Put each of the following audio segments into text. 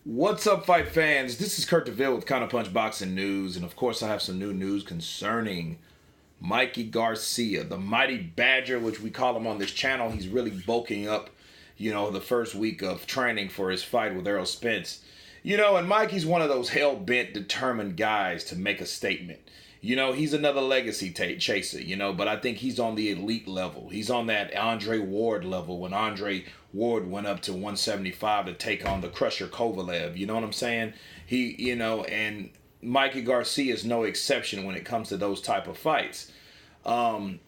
What's up, fight fans? This is Kurt DeVille with Counterpunch Boxing News, and of course, I have some new news concerning Mikey Garcia, the Mighty Badger, which we call him on this channel. He's really bulking up, the first week of training for his fight with Errol Spence. And Mikey's one of those hell-bent, determined guys to make a statement. He's another legacy chaser, but I think he's on the elite level. He's on that Andre Ward level when Andre Ward went up to 175 to take on the Crusher Kovalev. You know what I'm saying? And Mikey Garcia is no exception when it comes to those type of fights. A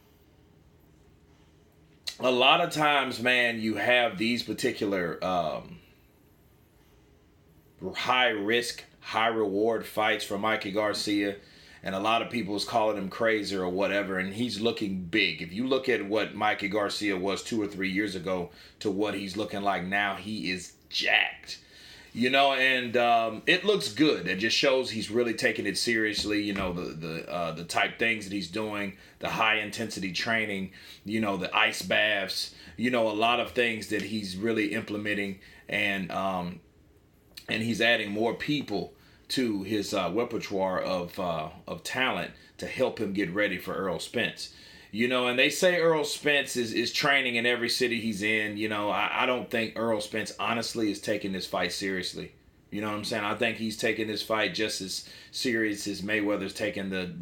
lot of times, man, you have these particular high risk, high reward fights for Mikey Garcia. And a lot of people is calling him crazy or whatever, and he's looking big. If you look at what Mikey Garcia was 2 or 3 years ago to what he's looking like now, he is jacked. And it looks good. It just shows he's really taking it seriously. The type things that he's doing, the high intensity training, the ice baths, a lot of things that he's really implementing, and he's adding more people to his repertoire of talent to help him get ready for Earl Spence. And they say Earl Spence is training in every city he's in. I don't think Earl Spence honestly is taking this fight seriously. You know what I'm saying? I think he's taking this fight just as serious as Mayweather's taking the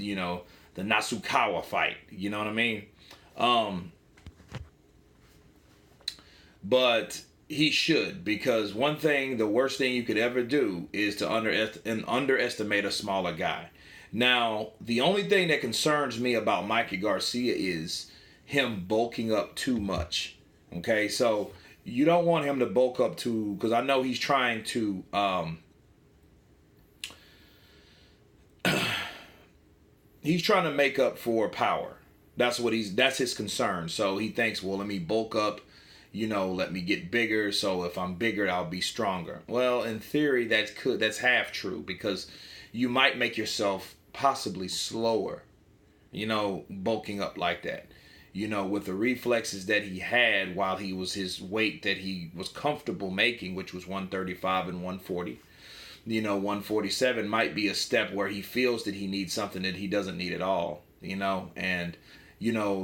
Nasukawa fight. You know what I mean? But he should, because the worst thing you could ever do is to underestimate a smaller guy. Now, the only thing that concerns me about Mikey Garcia is him bulking up too much. Okay, so you don't want him to bulk up too, because I know he's trying to he's trying to make up for power. That's his concern. So he thinks, well, let me bulk up. Let me get bigger, so if I'm bigger, I'll be stronger. Well, in theory, that's half true, because you might make yourself possibly slower, bulking up like that. With the reflexes that he had while he was his weight that he was comfortable making, which was 135 and 140. 147 might be a step where he feels that he needs something that he doesn't need at all, and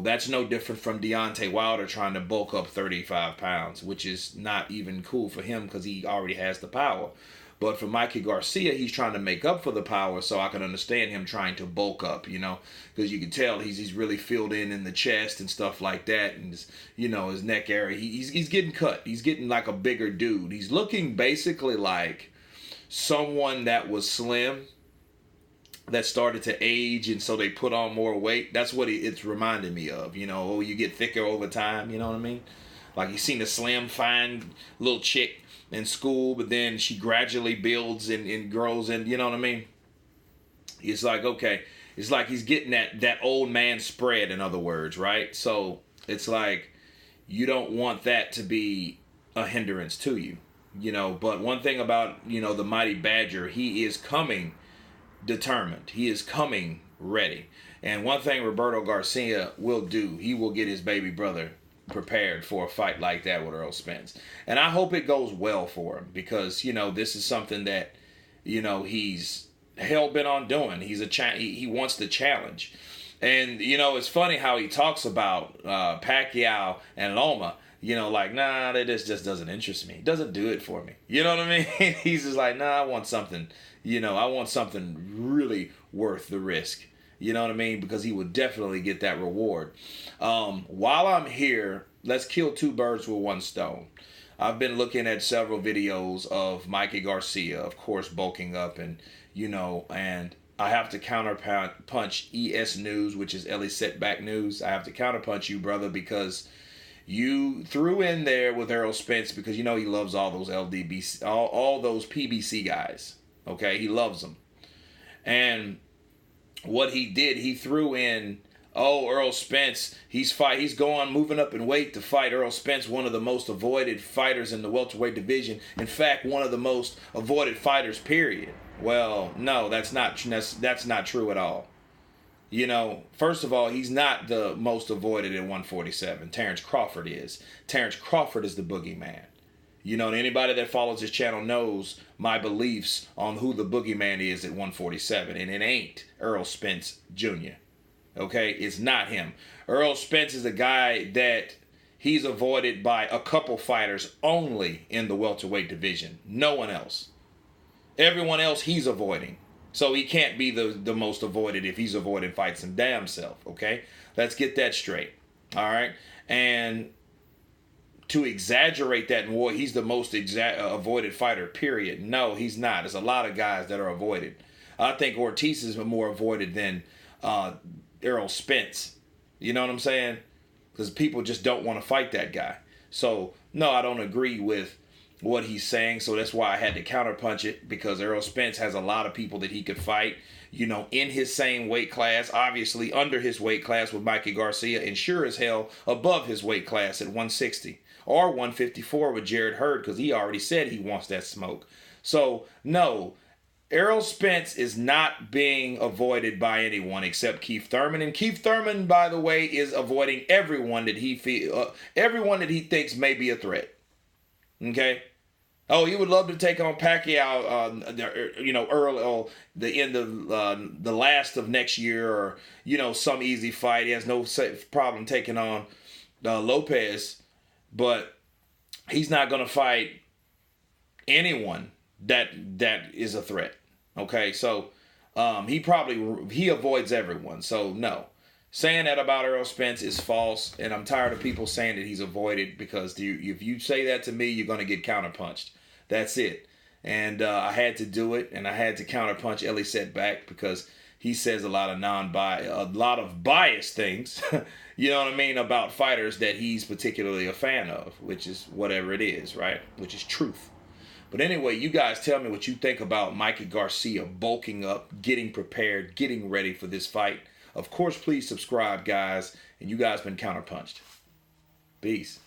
that's no different from Deontay Wilder trying to bulk up 35 pounds, which is not even cool for him because he already has the power. But for Mikey Garcia, he's trying to make up for the power, so I can understand him trying to bulk up, because you can tell he's really filled in the chest and stuff like that, and his neck area. He's getting cut. He's getting like a bigger dude. He's looking basically like someone that was slim, that started to age, and so they put on more weight. That's what it's reminding me of. You get thicker over time, you know what I mean? Like, you seen a slim, fine little chick in school, but then she gradually builds and grows, and you know what I mean? It's like, okay, it's like he's getting that old man spread, in other words, right? So it's like, you don't want that to be a hindrance to you, But one thing about, the Mighty Badger, he is coming determined. He is coming ready. And one thing Roberto Garcia will do, he will get his baby brother prepared for a fight like that with Earl Spence. And I hope it goes well for him, because, this is something that, he's hell-bent on doing. He wants the challenge. And, it's funny how he talks about Pacquiao and Loma. Nah, that just doesn't interest me. It doesn't do it for me. You know what I mean? He's just like, nah, I want something, I want something really worth the risk. You know what I mean? Because he would definitely get that reward. While I'm here, let's kill two birds with one stone. I've been looking at several videos of Mikey Garcia, of course, bulking up, and, and I have to counterpunch ES News, which is Elie Setback News. I have to counterpunch you, brother, because you threw in there with Errol Spence, because he loves all those LDBC, all those PBC guys. Okay, he loves them. And what he did, he threw in, Earl Spence, he's moving up in weight to fight Earl Spence, one of the most avoided fighters in the welterweight division. In fact, one of the most avoided fighters, period. Well, no, that's not true at all. First of all, he's not the most avoided at 147. Terrence Crawford is. Terrence Crawford is the boogeyman. You know, anybody that follows this channel knows my beliefs on who the boogeyman is at 147. And it ain't Earl Spence Jr. Okay? It's not him. Earl Spence is a guy that he's avoided by a couple fighters only in the welterweight division. No one else. Everyone else he's avoiding. So he can't be the most avoided if he's avoiding fights him damn self. Okay? Let's get that straight. All right? And to exaggerate that and war, he's the most avoided fighter, period. No, he's not. There's a lot of guys that are avoided. I think Ortiz is more avoided than Errol Spence. You know what I'm saying? Because people just don't want to fight that guy. So, no, I don't agree with what he's saying. So that's why I had to counterpunch it, because Errol Spence has a lot of people that he could fight, you know, in his same weight class, obviously under his weight class with Mikey Garcia, and sure as hell above his weight class at 160 or 154 with Jarrett Hurd, because he already said he wants that smoke. So, no, Errol Spence is not being avoided by anyone except Keith Thurman. And Keith Thurman, by the way, is avoiding everyone that he everyone that he thinks may be a threat. Okay? Oh, he would love to take on Pacquiao, you know, early, the end of the last of next year, or, you know, some easy fight. He has no problem taking on Lopez, but he's not going to fight anyone that is a threat. Okay, so he avoids everyone. So no, saying that about Errol Spence is false, and I'm tired of people saying that he's avoided, because if you say that to me, you're going to get counterpunched. That's it. And I had to do it, and I had to counterpunch Elie Setback, because he says a lot of biased things, you know what I mean, about fighters that he's particularly a fan of, which is whatever it is, right? Which is truth. But anyway, you guys tell me what you think about Mikey Garcia bulking up, getting prepared, getting ready for this fight. Of course, please subscribe, guys. And you guys been counterpunched. Peace.